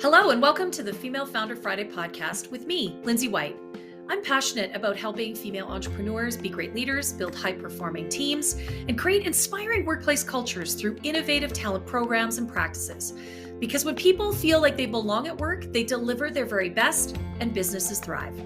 Hello and welcome to the Female Founder Friday podcast with me, Lindsay White. I'm passionate about helping female entrepreneurs be great leaders, build high-performing teams, and create inspiring workplace cultures through innovative talent programs and practices. Because when people feel like they belong at work, they deliver their very best and businesses thrive.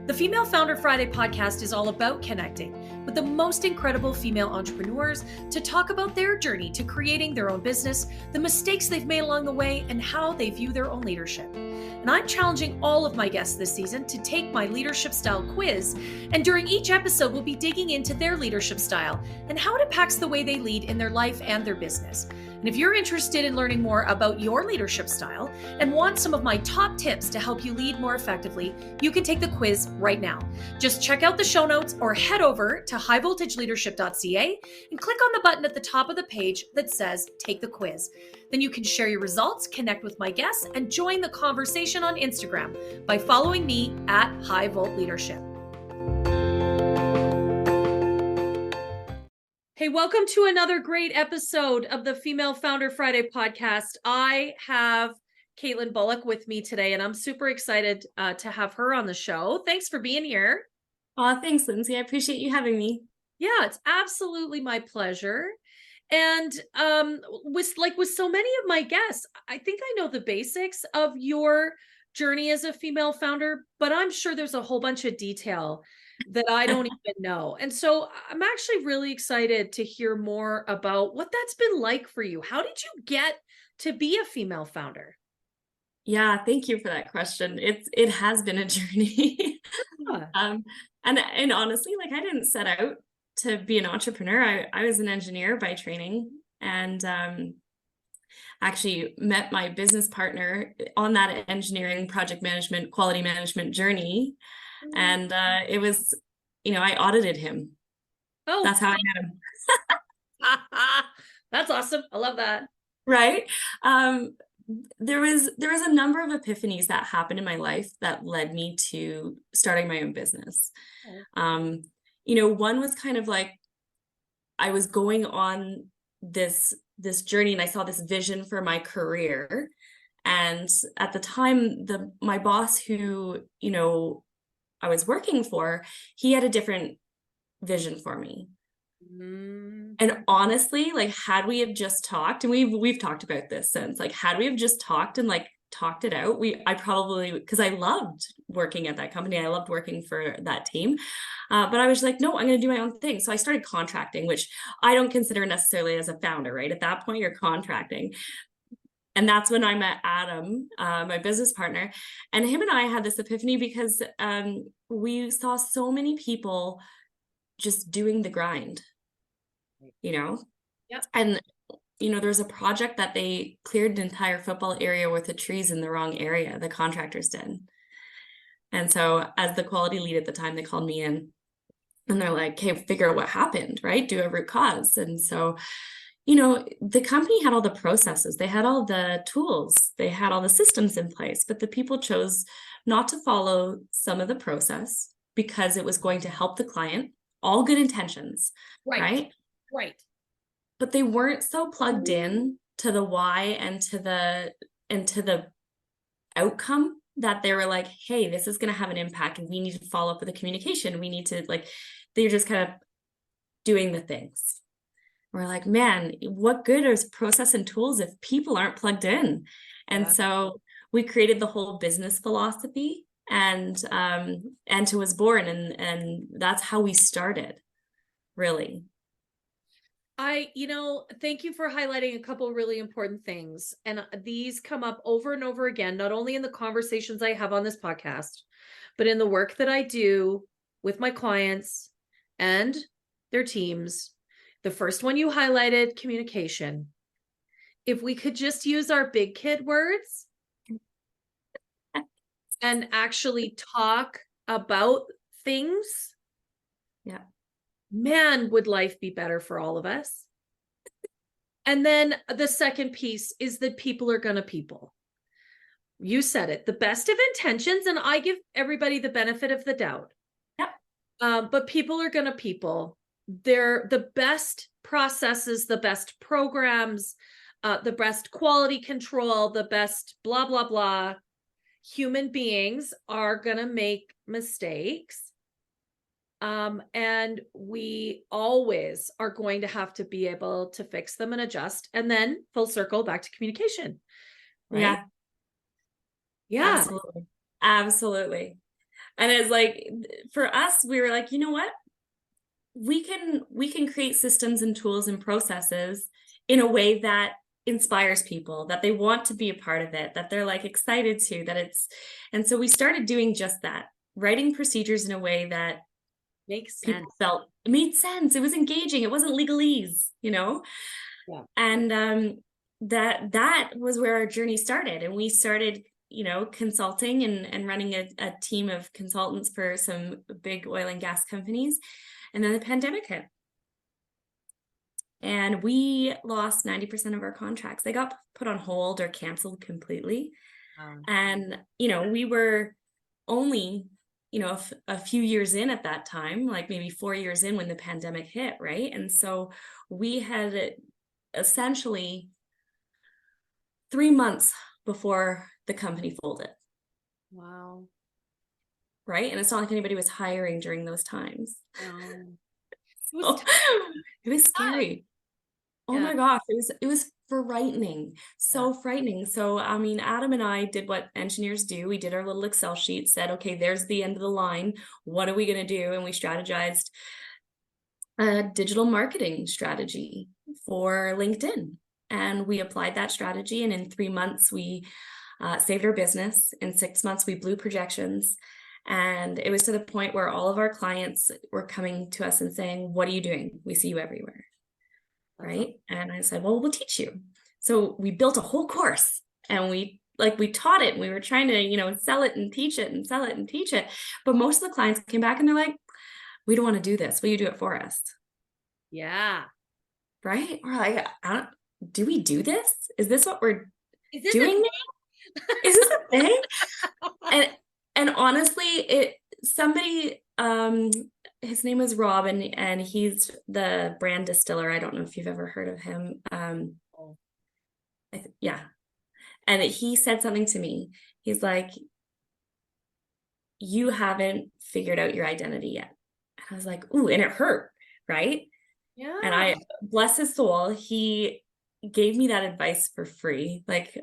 The Female Founder Friday podcast is all about connecting with the most incredible female entrepreneurs to talk about their journey to creating their own business, the mistakes they've made along the way, and how they view their own leadership. And I'm challenging all of my guests this season to take my leadership style quiz. And during each episode, we'll be digging into their leadership style and how it impacts the way they lead in their life and their business. And if you're interested in learning more about your leadership style and want some of my top tips to help you lead more effectively, you can take the quiz right now. Just check out the show notes or head over to highvoltageleadership.ca and click on the button at the top of the page that says take the quiz. Then you can share your results, connect with my guests, and join the conversation on Instagram by following me at High Volt Leadership. Hey, welcome to another great episode of the Female Founder Friday podcast. I have Katelyn Bullock with me today, and I'm super excited to have her on the show. Thanks for being here. Oh, thanks, Lindsay. I appreciate you having me. Yeah, it's absolutely my pleasure. And with so many of my guests, I think I know the basics of your journey as a female founder, but I'm sure there's a whole bunch of detail that I don't even know. And so I'm actually really excited to hear more about what that's been like for you. How did you get to be a female founder? Yeah, thank you for that question. It has been a journey. Yeah. And honestly, I didn't set out to be an entrepreneur. I was an engineer by training, and actually met my business partner on that engineering, project management, quality management journey. And it was, I audited him. Oh, that's how I met him. That's awesome. I love that. Right. There was a number of epiphanies that happened in my life that led me to starting my own business. Okay. One was kind of like I was going on this journey and I saw this vision for my career. And at the time, my boss who, I was working for, he had a different vision for me. And honestly, had we have just talked, and we've talked about this since, had we have just talked and talked it out, I probably, because I loved working at that company, I loved working for that team, but I was like, no, I'm going to do my own thing. So I started contracting, which I don't consider necessarily as a founder, right? At that point, you're contracting. And that's when I met Adam, my business partner, and him and I had this epiphany because we saw so many people just doing the grind, Yep. And, there's a project that they cleared an entire football area worth of trees in the wrong area, the contractors did. And so as the quality lead at the time, they called me in and they're like, hey, figure out what happened, right? Do a root cause. And so the company had all the processes, they had all the tools, they had all the systems in place, but the people chose not to follow some of the process because it was going to help the client, all good intentions, right? But they weren't so plugged in to the why and to the outcome that they were like, hey, this is going to have an impact and we need to follow up with the communication. We need to they're just kind of doing the things. We're like, man, what good is process and tools if people aren't plugged in? And so we created the whole business philosophy, and ENTA was born, and that's how we started, really. Thank you for highlighting a couple really important things. And these come up over and over again, not only in the conversations I have on this podcast, but in the work that I do with my clients and their teams. The first one you highlighted, communication. If we could just use our big kid words and actually talk about things. Yeah. Man, would life be better for all of us? And then the second piece is that people are going to people. You said it, the best of intentions, and I give everybody the benefit of the doubt. Yep. But people are going to people. They're the best processes, the best programs, the best quality control, the best blah, blah, blah. Human beings are going to make mistakes. And we always are going to have to be able to fix them and adjust, and then full circle back to communication. Right? Yeah. Yeah. Absolutely. Absolutely. And it's like, for us, we were like, you know what? We can create systems and tools and processes in a way that inspires people, that they want to be a part of it, that they're like excited to, and so we started doing just that, writing procedures in a way that makes sense. People felt it made sense. It was engaging. It wasn't legalese, Yeah. And that was where our journey started. And we started, consulting and running a team of consultants for some big oil and gas companies. And then the pandemic hit. And we lost 90% of our contracts. They got put on hold or canceled completely. And, we were only a few years in at that time, like maybe 4 years in when the pandemic hit, right? And so we had essentially 3 months before the company folded. Wow. Right? And it's not like anybody was hiring during those times. It was scary. Oh my gosh, it was frightening. So frightening. So, I mean, Adam and I did what engineers do. We did our little Excel sheet, said, okay, there's the end of the line. What are we going to do? And we strategized a digital marketing strategy for LinkedIn. And we applied that strategy. And in 3 months, we saved our business. In 6 months, we blew projections. And it was to the point where all of our clients were coming to us and saying, what are you doing? We see you everywhere. Right. And I said, well, we'll teach you. So we built a whole course and we taught it and we were trying to, sell it and teach it and sell it and teach it. But most of the clients came back and they're like, we don't want to do this. Will you do it for us? Yeah. Right. We're like, do we do this? Is this what we're doing now? Is this a thing? And honestly, somebody, his name is Rob, and he's the brand distiller. I don't know if you've ever heard of him. Yeah. And he said something to me. He's like, you haven't figured out your identity yet. And I was like, ooh, and it hurt. Right. Yeah. And I, bless his soul, he gave me that advice for free. Like,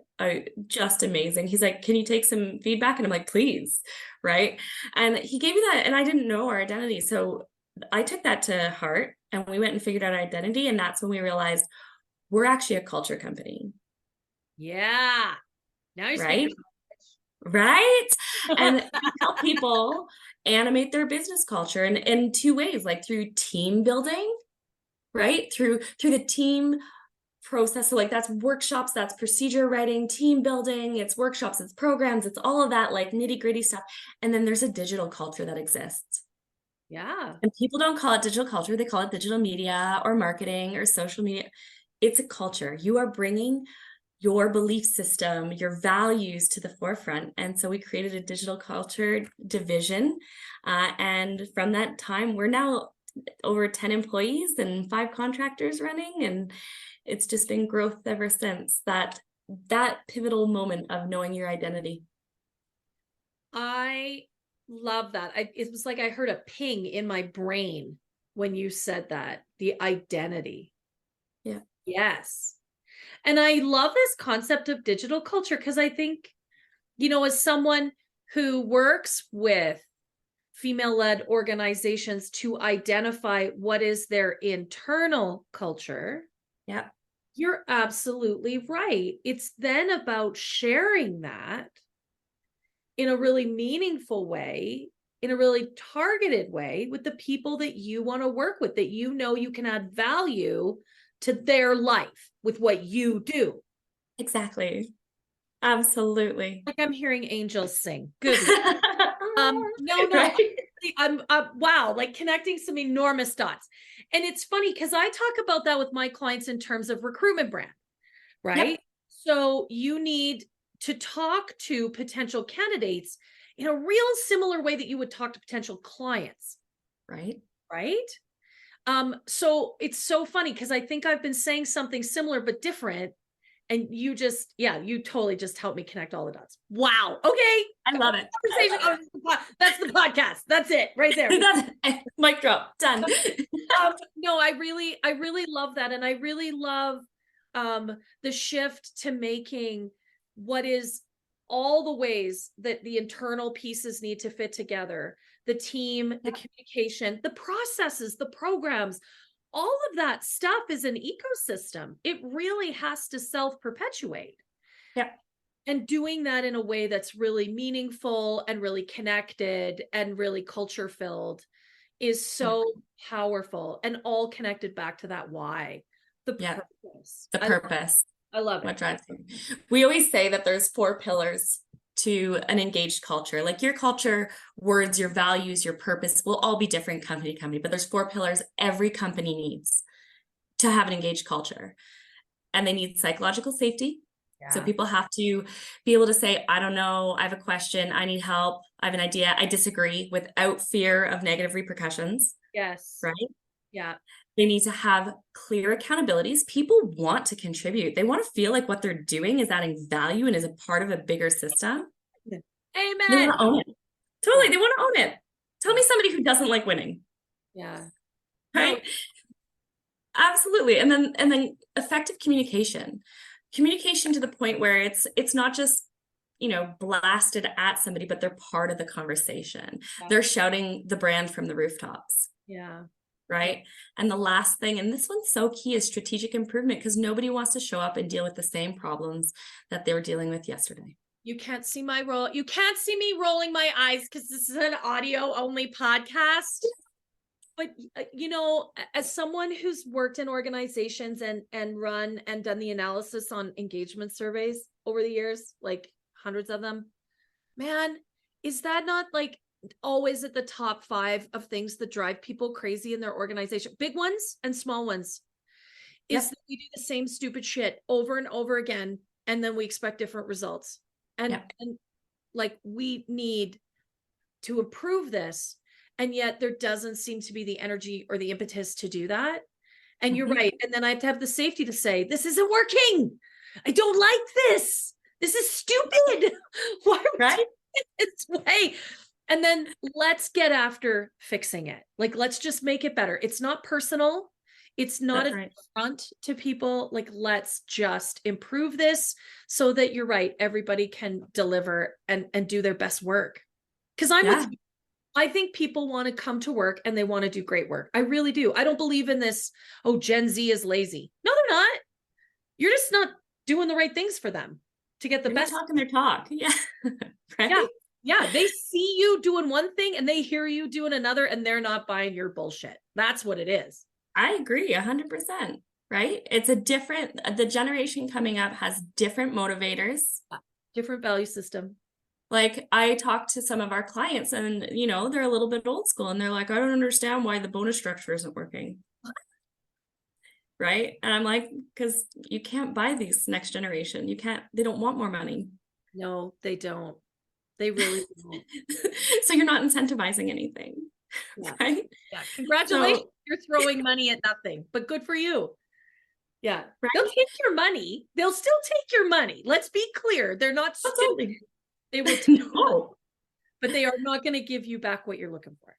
just amazing. He's like, can you take some feedback? And I'm like, please. Right. And he gave me that, and I didn't know our identity. So I took that to heart and we went and figured out our identity. And that's when we realized we're actually a culture company. Yeah. Now you're right. Right. And we help people animate their business culture in 2 ways, like through team building, right? Through the team process. So like that's workshops, that's procedure writing, team building, it's workshops, it's programs, it's all of that like nitty gritty stuff. And then there's a digital culture that exists. Yeah. And people don't call it digital culture. They call it digital media or marketing or social media. It's a culture. You are bringing your belief system, your values to the forefront. And so we created a digital culture division. And from that time, we're now over 10 employees and 5 contractors running. And it's just been growth ever since, that pivotal moment of knowing your identity. I love that. It was like I heard a ping in my brain when you said that, the identity. Yeah. Yes. And I love this concept of digital culture because I think, as someone who works with female-led organizations to identify what is their internal culture. Yeah. You're absolutely right. It's then about sharing that in a really meaningful way, in a really targeted way with the people that you want to work with, that you can add value to their life with what you do. Exactly. Absolutely. Like I'm hearing angels sing. Good. No. Right? Wow, like connecting some enormous dots. And it's funny because I talk about that with my clients in terms of recruitment brand, right? Yep. So you need to talk to potential candidates in a real similar way that you would talk to potential clients. Right. So it's so funny because I think I've been saying something similar but different And you just, yeah, you totally just helped me connect all the dots. Wow. Okay. I love it. Conversation. That's the podcast. That's it right there. Mic drop. Done. No, I really love that. And I really love the shift to making what is all the ways that the internal pieces need to fit together, the team, the communication, the processes, the programs, all of that stuff is an ecosystem. It really has to self-perpetuate. Yeah. And doing that in a way that's really meaningful and really connected and really culture filled is so powerful, and all connected back to that why, the purpose. The purpose. I love it. What drives you. We always say that there's 4 pillars to an engaged culture. Like your culture, words, your values, your purpose will all be different company to company, but there's 4 pillars every company needs to have an engaged culture. And they need psychological safety. Yeah. So people have to be able to say, I don't know, I have a question, I need help, I have an idea, I disagree, without fear of negative repercussions. Yes. Right? Yeah. They need to have clear accountabilities. People want to contribute. They want to feel like what they're doing is adding value and is a part of a bigger system. Amen. They want to own it. Totally. They want to own it. Tell me somebody who doesn't like winning. Yeah. Right. No. Absolutely. And then effective communication to the point where it's not just, blasted at somebody, but they're part of the conversation. Yeah. They're shouting the brand from the rooftops. Yeah. Right. And the last thing, and this one's so key, is strategic improvement, because nobody wants to show up and deal with the same problems that they were dealing with yesterday. You can't see my roll. You can't see me rolling my eyes because this is an audio only podcast. But, as someone who's worked in organizations and run and done the analysis on engagement surveys over the years, like hundreds of them, man, is that not like always at the top 5 of things that drive people crazy in their organization, big ones and small ones, is that we do the same stupid shit over and over again, and then we expect different results. And like, we need to improve this, and yet there doesn't seem to be the energy or the impetus to do that. And you're right. And then I have to have the safety to say, this isn't working. I don't like this. This is stupid. Why are we doing it this way? And then let's get after fixing it. Like, let's just make it better. It's not personal. It's not an affront to people. Like, let's just improve this so that, you're right, everybody can deliver and do their best work. Because I think people want to come to work and they want to do great work. I really do. I don't believe in this, Gen Z is lazy. No, they're not. You're just not doing the right things for them to get the best. Talking their talk. Yeah. Right? Yeah. Yeah, they see you doing one thing and they hear you doing another, and they're not buying your bullshit. That's what it is. I agree 100%, right? It's the generation coming up has different motivators. Different value system. Like, I talked to some of our clients and, they're a little bit old school, and they're like, I don't understand why the bonus structure isn't working. Right? And I'm like, because you can't buy these next generation. They don't want more money. No, they don't. They really don't. So you're not incentivizing anything. Yeah. Right? Yeah. Congratulations. You're throwing money at nothing, but good for you. Yeah. Right? They'll take your money. They'll still take your money. Let's be clear. They're not stupid. They will take no. But they are not going to give you back what you're looking for.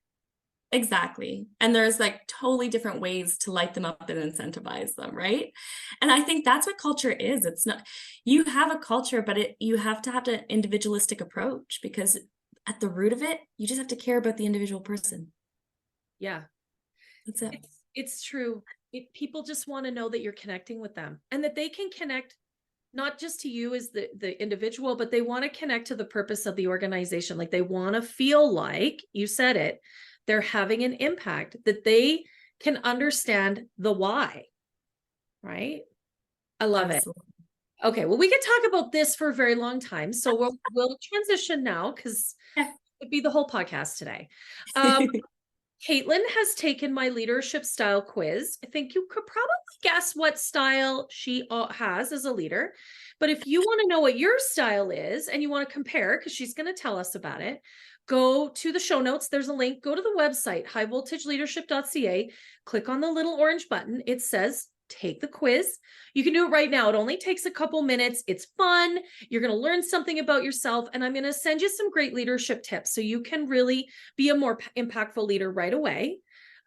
Exactly. And there's like totally different ways to light them up and incentivize them, right? And I think that's what culture is. It's not, you have a culture, but you have to have an individualistic approach, because at the root of it, you just have to care about the individual person. Yeah. That's it. It's true. People just want to know that you're connecting with them, and that they can connect not just to you as the individual, but they want to connect to the purpose of the organization. Like, they want to feel like, you said it, they're having an impact, that they can understand the why, right? I love Absolutely. It. Okay, well, we could talk about this for a very long time. So we'll transition now, because it'd be the whole podcast today. Katelyn has taken my leadership style quiz. I think you could probably guess what style she has as a leader. But if you want to know what your style is and you want to compare, because she's going to tell us about it, go to the show notes. There's a link. Go to the website, highvoltageleadership.ca. Click on the little orange button. It says take the quiz. You can do it right now. It only takes a couple minutes. It's fun. You're going to learn something about yourself. And I'm going to send you some great leadership tips so you can really be a more impactful leader right away.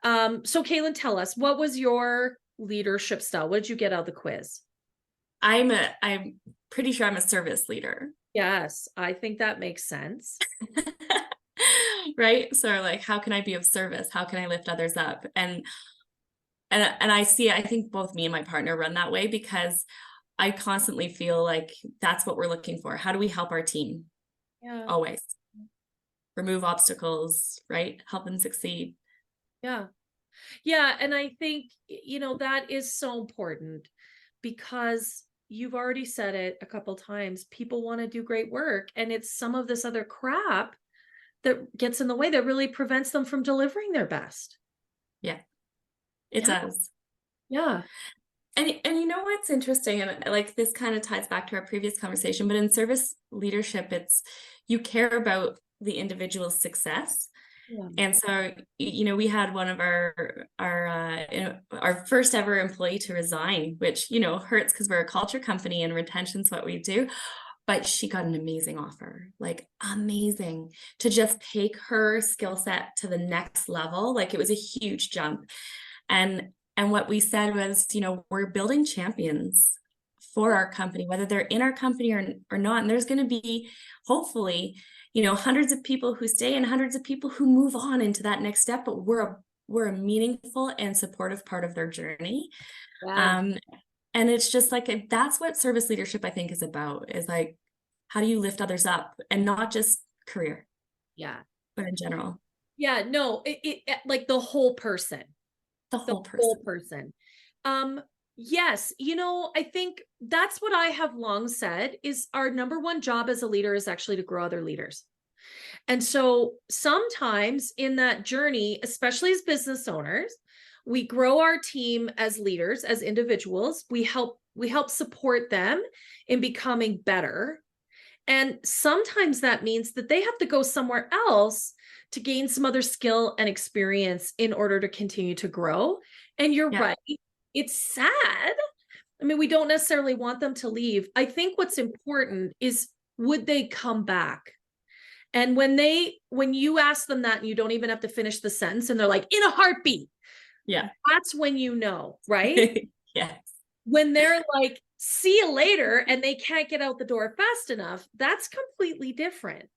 So Katelyn, tell us, what was your leadership style? What did you get out of the quiz? I'm pretty sure I'm a service leader. Yes, I think that makes sense. Right? So like, how can I be of service? How can I lift others up? And I think both me and my partner run that way, because I constantly feel like that's what we're looking for. How do we help our team? Yeah. Always. Remove obstacles, right? Help them succeed. Yeah. Yeah. And I think, that is so important, because you've already said it a couple times. People want to do great work, and it's some of this other crap that gets in the way that really prevents them from delivering their best. Yeah, it does. Yeah. And you know what's interesting, and like this kind of ties back to our previous conversation, but in service leadership, it's you care about the individual's success. Yeah. And so, we had one of our first ever employee to resign, which, hurts because we're a culture company and retention's what we do. But she got an amazing offer, like amazing, to just take her skill set to the next level. Like it was a huge jump. And what we said was, we're building champions for our company, whether they're in our company or not. And there's going to be, hopefully, hundreds of people who stay and hundreds of people who move on into that next step, but we're a meaningful and supportive part of their journey. Wow. And it's just like, that's what service leadership, I think, is about, is like, how do you lift others up, and not just career? Yeah. But in general. Yeah. No, it like the whole person. The whole person. Yes. I think that's what I have long said is our number one job as a leader is actually to grow other leaders. And so sometimes in that journey, especially as business owners, we grow our team as leaders, as individuals. We help support them in becoming better. And sometimes that means that they have to go somewhere else to gain some other skill and experience in order to continue to grow. And you're right. It's sad. I mean, we don't necessarily want them to leave. I think what's important is, would they come back? And when you ask them that and you don't even have to finish the sentence and they're like, in a heartbeat. Yeah. That's when right? Yes. When they're like, see you later, and they can't get out the door fast enough, that's completely different.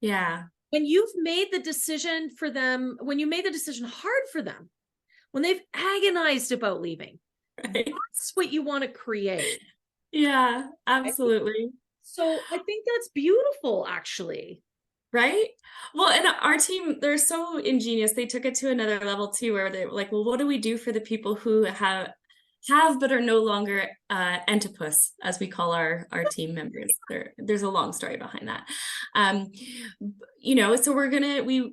Yeah. When you've made the decision for them, when you made the decision hard for them, when they've agonized about leaving, right, that's what you want to create. Yeah, absolutely. So I think that's beautiful, actually. Right? Well, and our team, they're so ingenious. They took it to another level too, where they're like, well, what do we do for the people who have but are no longer ENTA, as we call our team members? There's a long story behind that. So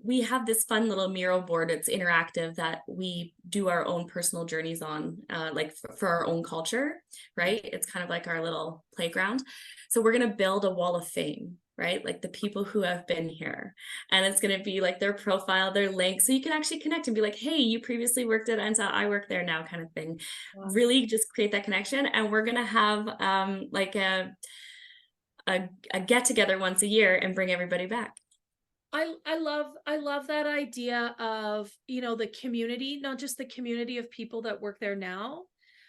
we have this fun little mural board. It's interactive, that we do our own personal journeys on, like for our own culture, right? It's kind of like our little playground. So we're going to build a wall of fame, right? Like the people who have been here, and it's going to be like their profile, their link. So you can actually connect and be like, hey, you previously worked at ENTA, I work there now, kind of thing. Wow. Really just create that connection. And we're going to have like a get together once a year and bring everybody back. I love that idea of, the community, not just the community of people that work there now,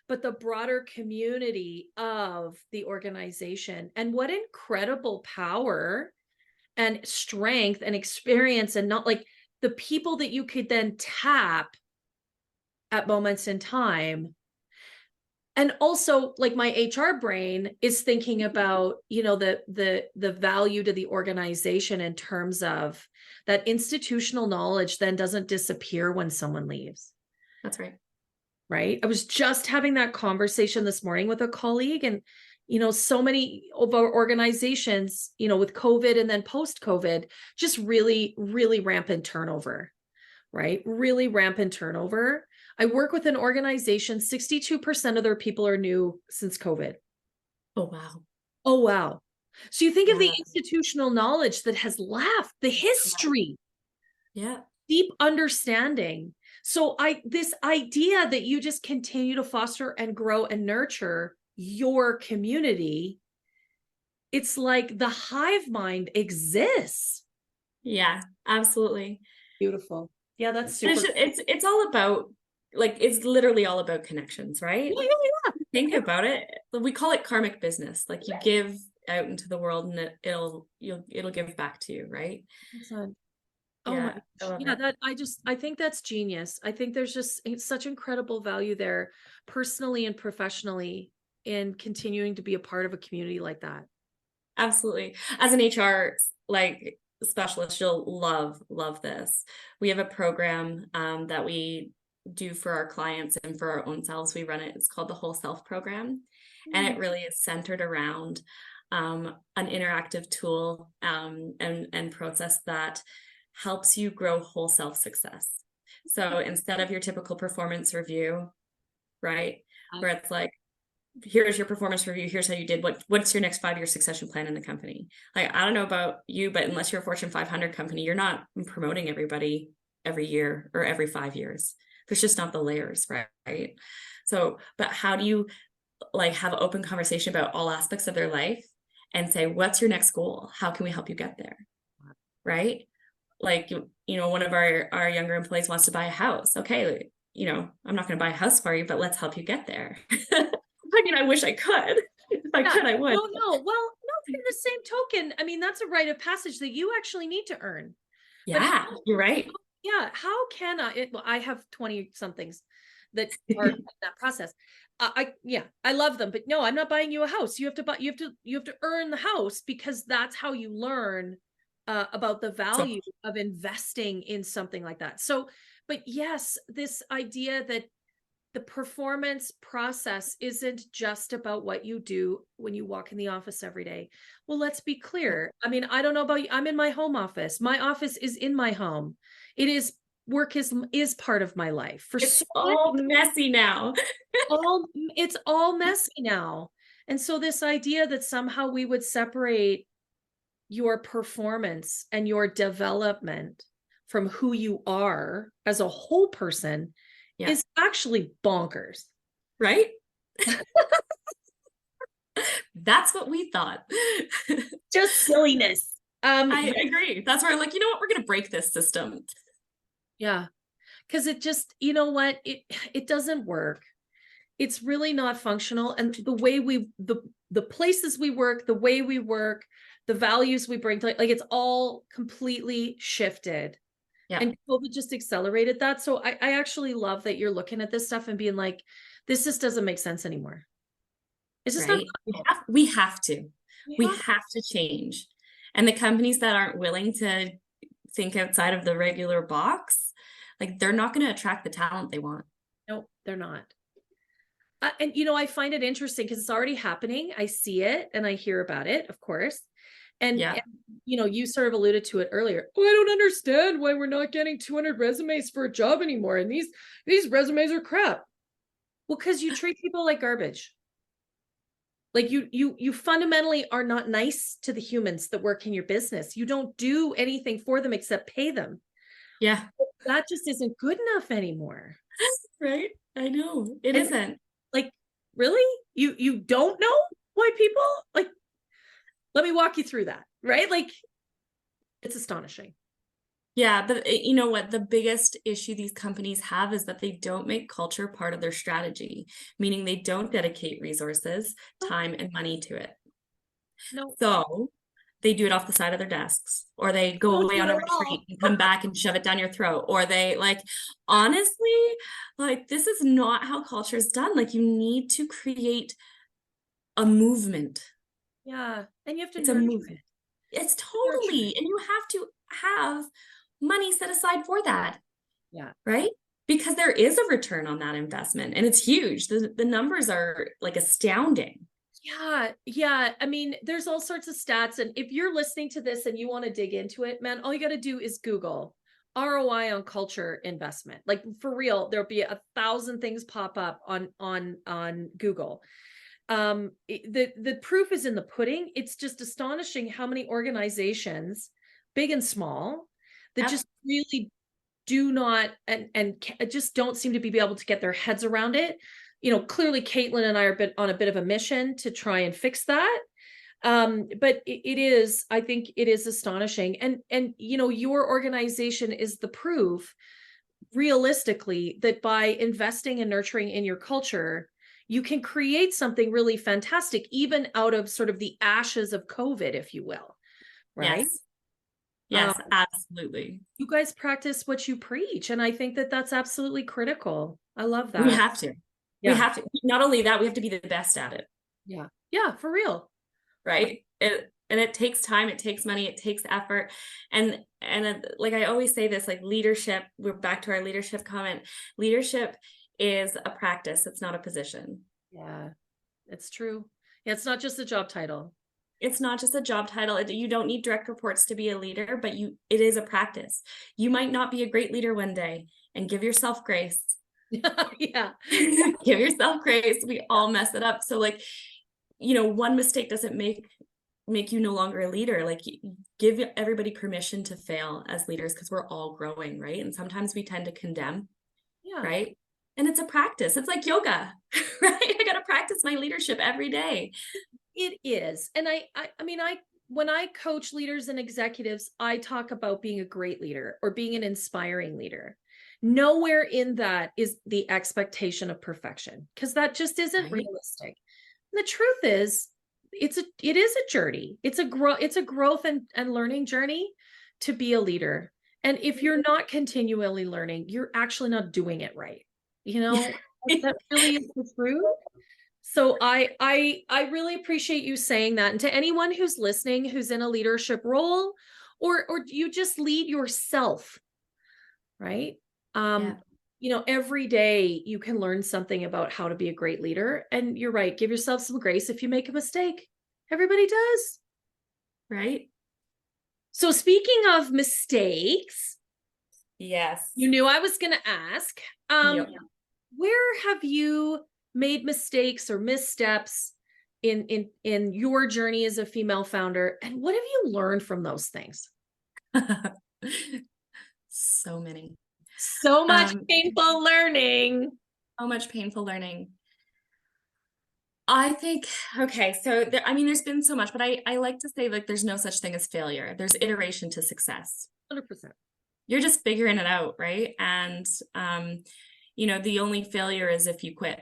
but the broader community of the organization. And what incredible power and strength and experience, and not like the people that you could then tap at moments in time. And also, like, my HR brain is thinking about, the value to the organization in terms of that institutional knowledge then doesn't disappear when someone leaves. That's right. Right. I was just having that conversation this morning with a colleague, and, so many of our organizations, with COVID and then post-COVID, just really, really rampant turnover, right? Really rampant turnover. I work with an organization, 62% of their people are new since COVID. Oh, wow. Oh, wow. So you think of the institutional knowledge that has left, the history, deep understanding. So this idea that you just continue to foster and grow and nurture your community, it's like the hive mind exists. Yeah, absolutely. Beautiful. Yeah, that's And super. it's all about, like, it's literally all about connections, right? Yeah. Think about it. We call it karmic business. Like, you give out into the world and it'll give back to you, right? Oh my Yeah, gosh. I love Yeah, it. I think that's genius. I think there's just such incredible value there, personally and professionally, in continuing to be a part of a community like that. Absolutely. As an HR like specialist, you'll love this. We have a program that we do for our clients and for our own selves. We run it. It's called the Whole Self Program, and it really is centered around an interactive tool and process that helps you grow whole self success. So instead of your typical performance review, right, where it's like, here's your performance review, here's how you did, what's your next 5-year succession plan in the company? Like, I don't know about you, but unless you're a Fortune 500 company, you're not promoting everybody every year or every 5 years. There's just not the layers, right? So, but how do you like have an open conversation about all aspects of their life and say, what's your next goal? How can we help you get there? Right? Like, one of our younger employees wants to buy a house. Okay, I'm not going to buy a house for you, but let's help you get there. I mean, I wish I could. If I could, I would. No. Well, no, in the same token, I mean, that's a rite of passage that you actually need to earn. Yeah, you're right. Yeah. How can well, I have 20 somethings that are in that process. I love them, but no, I'm not buying you a house. You have to earn the house, because that's how you learn about the value of investing in something like that. So, but yes, this idea that the performance process isn't just about what you do when you walk in the office every day. Well, let's be clear. I mean, I don't know about you. I'm in my home office. My office is in my home. Work is part of my life. It's all messy now. It's all messy now. And so this idea that somehow we would separate your performance and your development from who you are as a whole person is actually bonkers. Right? That's what we thought. Just silliness. I agree. That's where I'm like, you know what? We're going to break this system. Yeah. Because it just, you know what? It doesn't work. It's really not functional. And the way the places we work, the way we work, the values we bring to, like, it's all completely shifted. Yeah. And COVID just accelerated that. So I actually love that you're looking at this stuff and being like, this just doesn't make sense anymore. It's just right? We have to change. And the companies that aren't willing to think outside of the regular box, like, they're not going to attract the talent they want. No, they're not. And, I find it interesting because it's already happening. I see it and I hear about it, of course. And, you sort of alluded to it earlier. Oh, I don't understand why we're not getting 200 resumes for a job anymore. And these resumes are crap. Well, because you treat people like garbage. Like, you fundamentally are not nice to the humans that work in your business. You don't do anything for them except pay them. Yeah. That just isn't good enough anymore. Right? I know. It isn't. Like, really? You don't know why people, like, let me walk you through that, right? Like, it's astonishing. Yeah, but you know what? The biggest issue these companies have is that they don't make culture part of their strategy, meaning they don't dedicate resources, time, and money to it. No. So they do it off the side of their desks, or they go away on a retreat and come back and shove it down your throat, or they, like, honestly, like, this is not how culture is done. Like, you need to create a movement. Yeah. And you have to, it's a movement. It's totally, and you have to have money set aside for that. Yeah. Right? Because there is a return on that investment, and it's huge. The numbers are, like, astounding. Yeah. I mean, there's all sorts of stats. And if you're listening to this and you want to dig into it, man, all you got to do is Google ROI on culture investment. Like, for real, there'll be 1,000 things pop up on Google. The proof is in the pudding. It's just astonishing how many organizations, big and small, that just really do not just don't seem to be able to get their heads around it. Clearly Katelyn and I are on a bit of a mission to try and fix that. But I think it is astonishing. And your organization is the proof, realistically, that by investing and nurturing in your culture, you can create something really fantastic, even out of sort of the ashes of COVID, if you will. Right? Yes, absolutely. You guys practice what you preach. And I think that that's absolutely critical. I love that. We have to. Yeah. We have to. Not only that, we have to be the best at it. Yeah. Yeah, for real. Right. It takes time, it takes money, it takes effort. And like I always say this, like leadership, we're back to our leadership comment. Leadership is a practice. It's not a position. Yeah, it's true. Yeah, it's not just a job title. It's not just a job title. You don't need direct reports to be a leader, but it is a practice. You might not be a great leader one day, and give yourself grace. Yeah. Give yourself grace. We all mess it up. So like, one mistake doesn't make you no longer a leader. Like, give everybody permission to fail as leaders, because we're all growing, right? And sometimes we tend to condemn. Yeah. Right. And it's a practice. It's like yoga, right? I got to practice my leadership every day. It is. And when I coach leaders and executives, I talk about being a great leader or being an inspiring leader. Nowhere in that is the expectation of perfection, because that just isn't realistic. And the truth is, it is a journey. It's a growth and learning journey to be a leader. And if you're not continually learning, you're actually not doing it right. That really is the truth. So I really appreciate you saying that. And to anyone who's listening, who's in a leadership role, or you just lead yourself, right? Every day you can learn something about how to be a great leader. And you're right. Give yourself some grace if you make a mistake. Everybody does. Right. So speaking of mistakes. Yes. You knew I was going to ask, where have you made mistakes or missteps in your journey as a female founder? And what have you learned from those things? So many. So much painful learning. So much painful learning. I think, okay, so there's been so much, but I like to say, like, there's no such thing as failure. There's iteration to success. 100%. You're just figuring it out, right? And, the only failure is if you quit.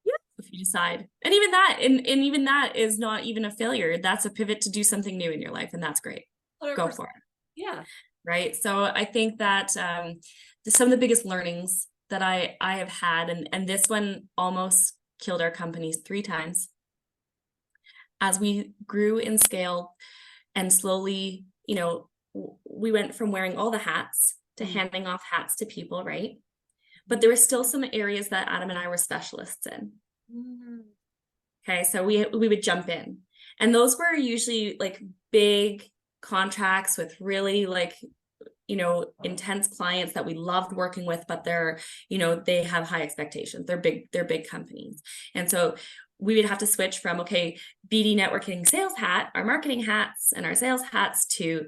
Yeah. If you decide. And even that is not even a failure. That's a pivot to do something new in your life, and that's great. 100%. Go for it. Yeah. Right. So I think that some of the biggest learnings that I have had, and this one almost killed our companies 3 times as we grew in scale, and slowly, we went from wearing all the hats to handing off hats to people, right? But there were still some areas that Adam and I were specialists in. Mm-hmm. Okay, so we would jump in, and those were usually like big contracts with really intense clients that we loved working with, but they're, they have high expectations. They're big companies. And so we would have to switch from, okay, BD networking sales hat, our marketing hats and our sales hats, to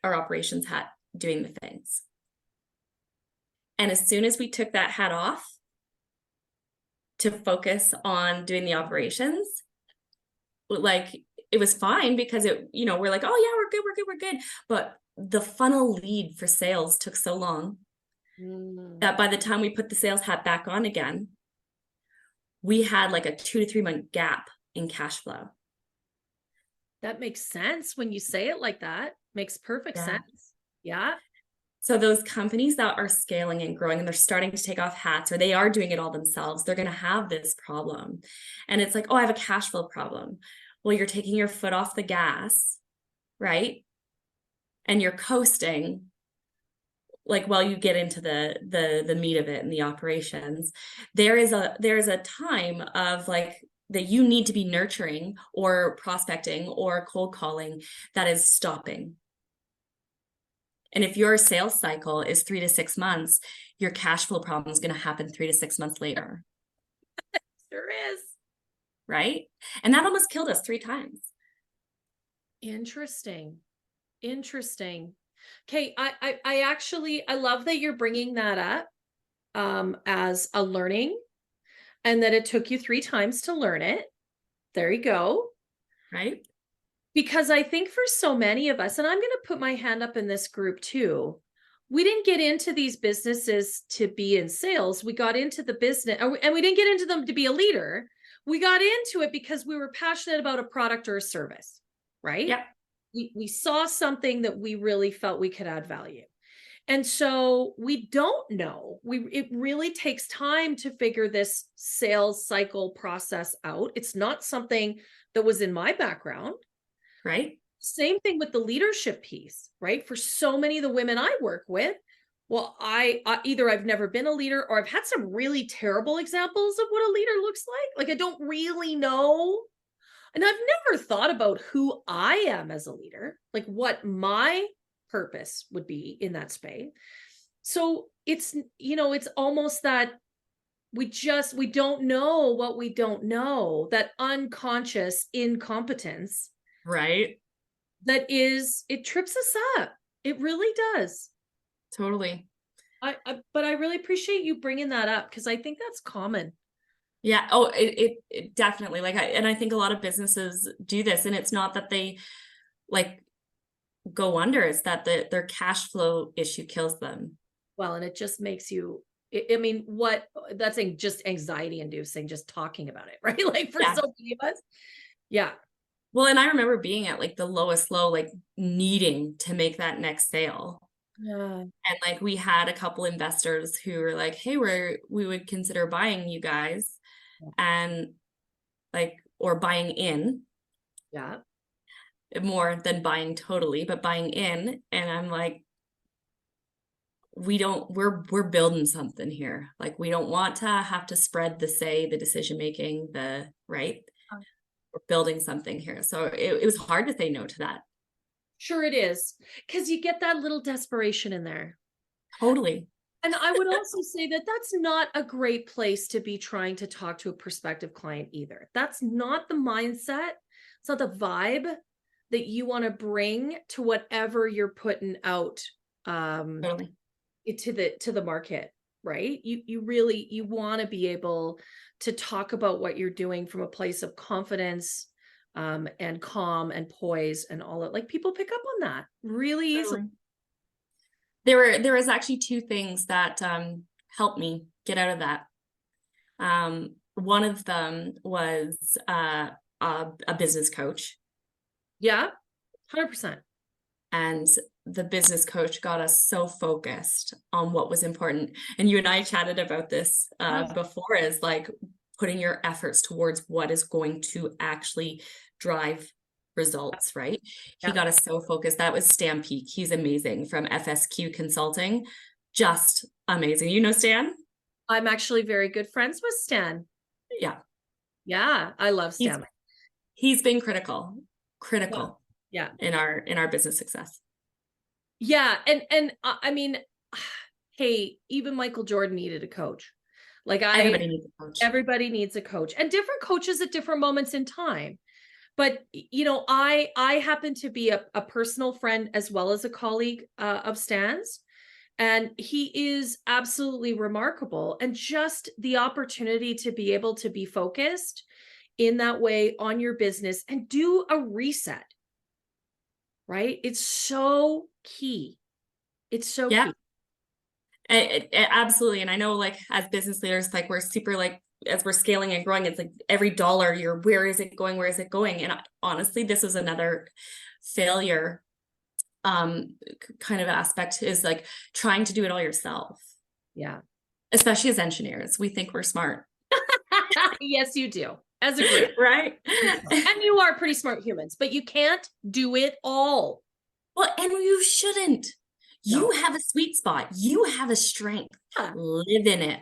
our operations hat doing the things. And as soon as we took that hat off to focus on doing the operations, it was fine, because we're like, oh yeah, we're good. But the funnel lead for sales took so long that by the time we put the sales hat back on again, we had like a 2 to 3 month gap in cash flow. That makes sense when you say it like that. Makes perfect sense. Yeah. So those companies that are scaling and growing, and they're starting to take off hats, or they are doing it all themselves, they're going to have this problem. And it's like, oh, I have a cash flow problem. Well, you're taking your foot off the gas, right? And you're coasting, like, while you get into the meat of it and the operations. There is a time of like that you need to be nurturing or prospecting or cold calling that is stopping. And if your sales cycle is 3 to 6 months, your cash flow problem is going to happen 3 to 6 months later. Sure is. Right? And that almost killed us 3 times. Interesting. Okay, I actually I love that you're bringing that up as a learning, and that it took you 3 times to learn it. There you go. Right? Because I think for so many of us, and I'm going to put my hand up in this group too, we didn't get into these businesses to be in sales. We got into the business, and we didn't get into them to be a leader. We got into it because we were passionate about a product or a service, right? Yeah. We saw something that we really felt we could add value. And so we don't know. It really takes time to figure this sales cycle process out. It's not something that was in my background. Right? Same thing with the leadership piece, right? For so many of the women I work with, well, either I've never been a leader, or I've had some really terrible examples of what a leader looks like. Like I don't really know. And I've never thought about who I am as a leader, like what my purpose would be in that space. So it's, it's almost that we don't know what we don't know, that unconscious incompetence Right? it trips us up. It really does. Totally. But I really appreciate you bringing that up, because I think that's common. Yeah. Oh, it definitely, like, and I think a lot of businesses do this, and it's not that they like go under, it's that their cash flow issue kills them. Well, and it just makes you, I mean, that's just anxiety inducing, just talking about it, right? Like for Yeah. so many of us. Yeah. Well, and I remember being at like the lowest low, like needing to make that next sale. Yeah. And like we had a couple investors who were like, hey, we would consider buying you guys, and like, or buying in. Yeah. More than buying totally, but buying in. And I'm like, we're building something here. Like we don't want to have to spread the decision making, right. We're building something here. So it was hard to say no to that. Sure it is. Because you get that little desperation in there. Totally. And I would also say that that's not a great place to be trying to talk to a prospective client either. That's not the mindset. It's not the vibe that you want to bring to whatever you're putting out Totally. to the market, right? You want to be able to talk about what you're doing from a place of confidence, and calm and poise and all that. Like people pick up on that really easily. Totally. There was actually 2 things that helped me get out of that. One of them was a business coach. Yeah, 100%. And the business coach got us so focused on what was important. And you and I chatted about this before, is like putting your efforts towards what is going to actually drive results, right? He got us so focused. That was Stan Peak. He's amazing, from FSQ Consulting. Just amazing. You know Stan? I'm actually very good friends with Stan. Yeah. Yeah, I love Stan. He's been critical Yeah. in our business success. Yeah, and I mean, hey, even Michael Jordan needed a coach. Like Everybody needs a coach. Everybody needs a coach, and different coaches at different moments in time. But I happen to be a personal friend as well as a colleague of Stan's, and he is absolutely remarkable. And just the opportunity to be able to be focused in that way on your business and do a reset, right? It's so key. It's so key. Absolutely. And I know, like, as business leaders, like, we're super, like, as we're scaling and growing, it's like every dollar where is it going? Where is it going? And honestly, this was another failure kind of aspect, is like trying to do it all yourself. Yeah. Especially as engineers, we think we're smart. Yes, you do. As a group. Right. And you are pretty smart humans, but you can't do it all. Well, and you shouldn't. You have a sweet spot. You have a strength. Live in it.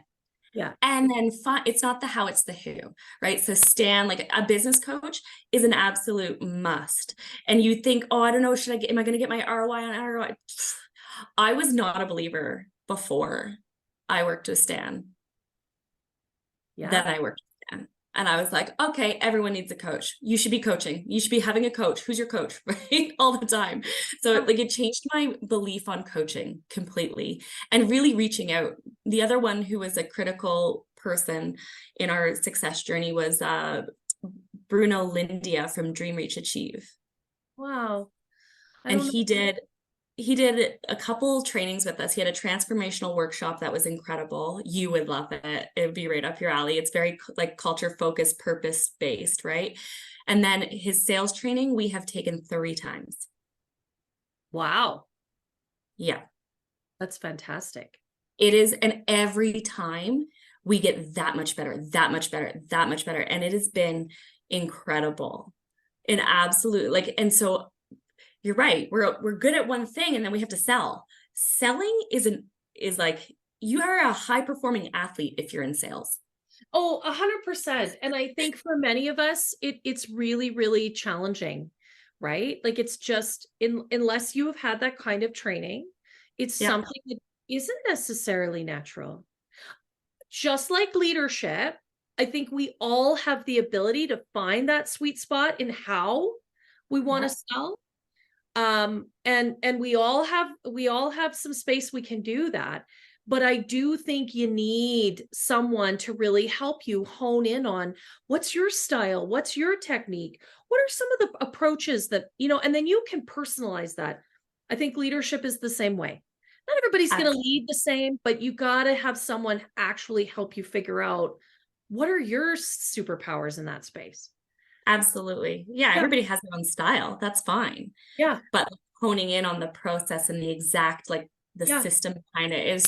Yeah. And then it's not the how, it's the who, right? So Stan, like, a business coach is an absolute must. And you think, oh, I don't know, am I going to get my ROI on ROI? I was not a believer before I worked with Stan. Yeah. That I worked with Stan. And I was like, okay, everyone needs a coach. You should be coaching. You should be having a coach. Who's your coach? Right? All the time. So like it changed my belief on coaching completely and really reaching out. The other one who was a critical person in our success journey was Bruno Lindia from Dream Reach Achieve. Wow. And he did a couple trainings with us. He had a transformational workshop that was incredible. You would love it. It would be right up your alley. It's very like culture focused, purpose based, right? And then his sales training, we have taken 3 times. Wow. Yeah. That's fantastic. It is. And every time we get that much better, that much better, that much better. And it has been incredible. And absolutely like, and so you're right. We're good at one thing and then we have to sell. Selling is like, you are a high performing athlete if you're in sales. Oh, 100%. And I think for many of us, it's really, really challenging, right? Like it's just unless you have had that kind of training, it's something that isn't necessarily natural. Just like leadership, I think we all have the ability to find that sweet spot in how we want to sell. And we all have some space we can do that, but I do think you need someone to really help you hone in on what's your style, what's your technique, what are some of the approaches that, and then you can personalize that. I think leadership is the same way. Not everybody's going to lead the same, but you got to have someone actually help you figure out what are your superpowers in that space. Absolutely. Yeah, everybody has their own style. That's fine. Yeah. But honing in on the process and the exact, like the system behind it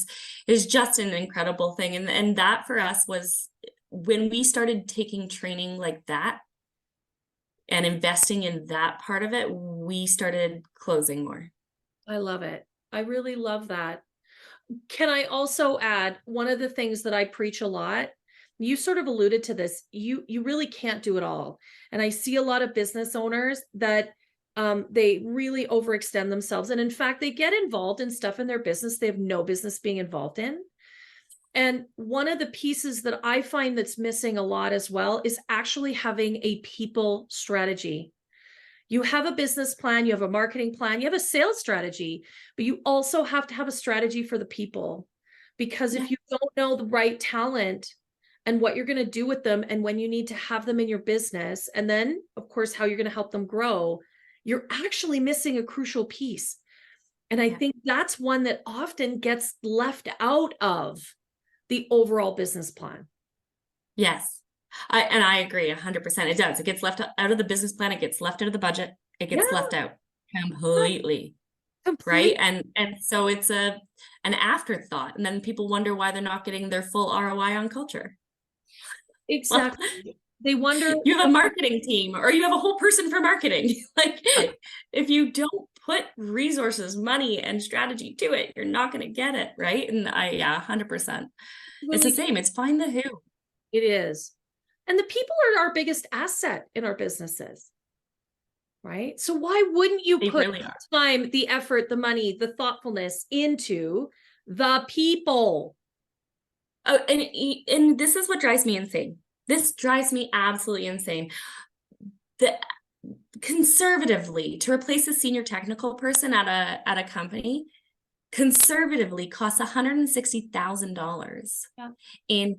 is just an incredible thing. And that for us was when we started taking training like that and investing in that part of it, we started closing more. I love it. I really love that. Can I also add one of the things that I preach a lot? You sort of alluded to this. You really can't do it all. And I see a lot of business owners that they really overextend themselves. And in fact, they get involved in stuff in their business they have no business being involved in. And one of the pieces that I find that's missing a lot as well is actually having a people strategy. You have a business plan, you have a marketing plan, you have a sales strategy, but you also have to have a strategy for the people. Because if you don't know the right talent and what you're going to do with them and when you need to have them in your business, and then, of course, how you're going to help them grow, you're actually missing a crucial piece. And I think that's one that often gets left out of the overall business plan. Yes. I agree 100%. It does. It gets left out of the business plan. It gets left out of the budget. It gets left out completely. Right. And so it's an afterthought. And then people wonder why they're not getting their full ROI on culture. Exactly. Well, they wonder. You have a marketing team or you have a whole person for marketing. Like if you don't put resources, money, and strategy to it, you're not going to get it. Right. And 100%. It's the same. It's find the who. It is. And the people are our biggest asset in our businesses. Right. So why wouldn't you put the time, the effort, the money, the thoughtfulness into the people? Oh, and this is what drives me insane. This drives me absolutely insane. Conservatively, to replace a senior technical person at a company, conservatively costs $160,000 in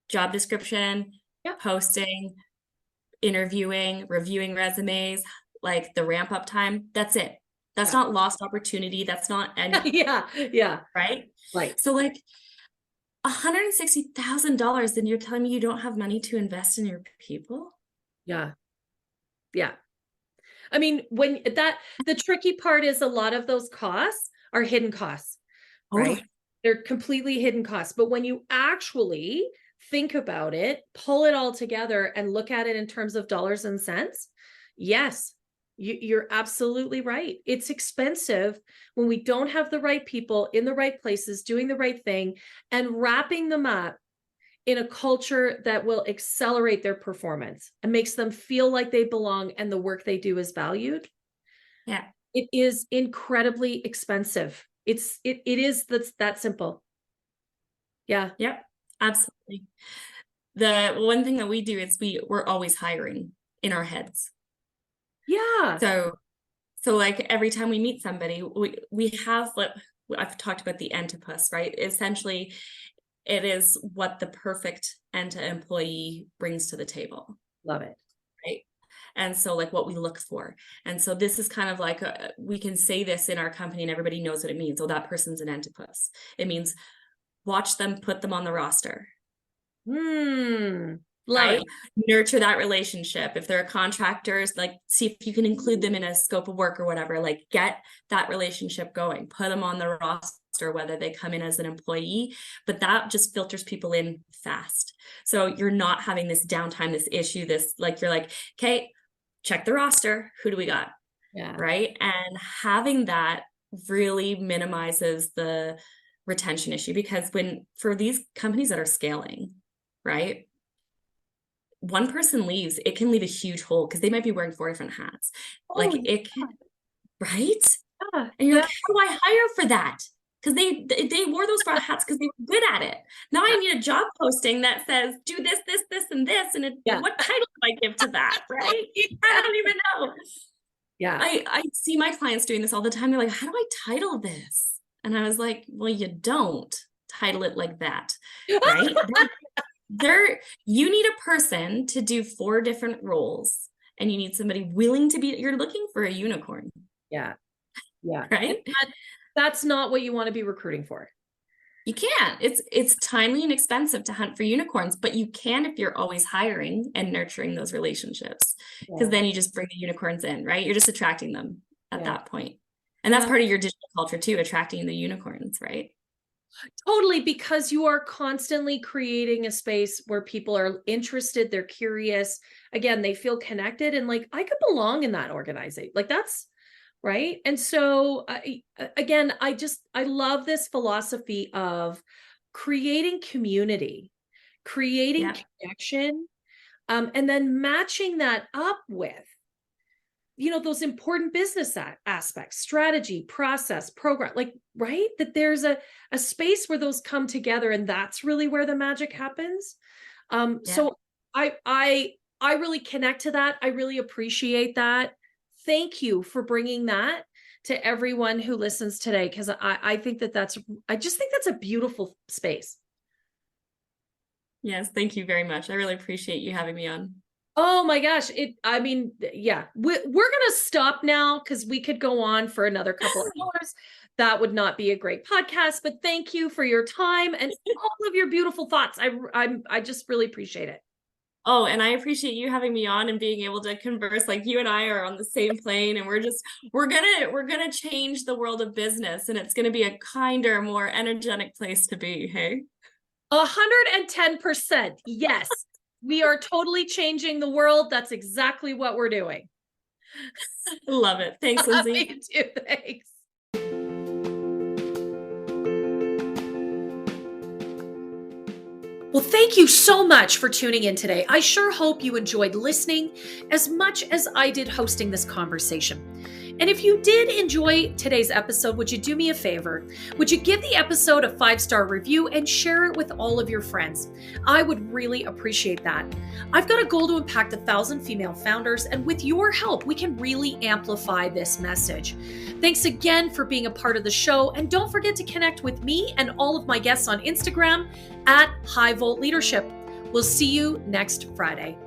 job description, posting, interviewing, reviewing resumes, like the ramp up time. That's it. That's not lost opportunity. That's not any. Right. So like $160,000, then you're telling me you don't have money to invest in your people? Yeah. I mean, the tricky part is a lot of those costs are hidden costs, right? They're completely hidden costs. But when you actually think about it, pull it all together and look at it in terms of dollars and cents, yes, you're absolutely right. It's expensive when we don't have the right people in the right places, doing the right thing and wrapping them up in a culture that will accelerate their performance and makes them feel like they belong and the work they do is valued. Yeah. It is incredibly expensive. It is that simple. Yeah. Yep. Absolutely. The one thing that we do is we're always hiring in our heads. Yeah. So like every time we meet somebody, we have what I've talked about, the ENTA, right? Essentially, it is what the perfect ENTA employee brings to the table. Love it. Right. And so like what we look for. And so this is kind of like, we can say this in our company and everybody knows what it means. Oh, that person's an ENTA. It means watch them, put them on the roster. Love right? it. Nurture that relationship. If they're contractors, like see if you can include them in a scope of work or whatever, like get that relationship going, put them on the roster, whether they come in as an employee, but that just filters people in fast. So you're not having this downtime, this issue, this like, you're like, okay, check the roster. Who do we got? Yeah. Right. And having that really minimizes the retention issue, because for these companies that are scaling, right? One person leaves, it can leave a huge hole because they might be wearing 4 different hats. Like it can, right? Yeah. And you're like, how do I hire for that? Because they wore those 4 hats because they were good at it. Now I need a job posting that says do this, this, this, and this. And what title do I give to that? Right? I don't even know. Yeah. I see my clients doing this all the time. They're like, how do I title this? And I was like, well, you don't title it like that, right? You need a person to do 4 different roles, and you need somebody willing to you're looking for a unicorn. Yeah. Yeah. Right. That's not what you want to be recruiting for. You can't. It's timely and expensive to hunt for unicorns, but you can if you're always hiring and nurturing those relationships, because then you just bring the unicorns in, right? You're just attracting them at that point. And that's part of your digital culture too, attracting the unicorns, right? Totally, because you are constantly creating a space where people are interested, they're curious. Again, they feel connected and like, I could belong in that organization. Like that's right. And so again, I love this philosophy of creating community, creating connection, and then matching that up with, those important business aspects, strategy, process, program, like, right? That there's a space where those come together, and that's really where the magic happens. So I really connect to that. I really appreciate that. Thank you for bringing that to everyone who listens today, because I think I just think that's a beautiful space. Yes, thank you very much. I really appreciate you having me on. Oh my gosh. We're going to stop now because we could go on for another couple of hours. That would not be a great podcast, but thank you for your time and all of your beautiful thoughts. I just really appreciate it. Oh, and I appreciate you having me on and being able to converse. Like, you and I are on the same plane, and we're gonna change the world of business, and it's gonna be a kinder, more energetic place to be. Hey, 110%. Yes. We are totally changing the world. That's exactly what we're doing. Love it. Thanks, Lindsay. Me too. Thanks. Well, thank you so much for tuning in today. I sure hope you enjoyed listening as much as I did hosting this conversation. And if you did enjoy today's episode, would you do me a favor? Would you give the episode a 5-star review and share it with all of your friends? I would really appreciate that. I've got a goal to impact 1,000 female founders, and with your help, we can really amplify this message. Thanks again for being a part of the show, and don't forget to connect with me and all of my guests on Instagram @HighVoltLeadership. We'll see you next Friday.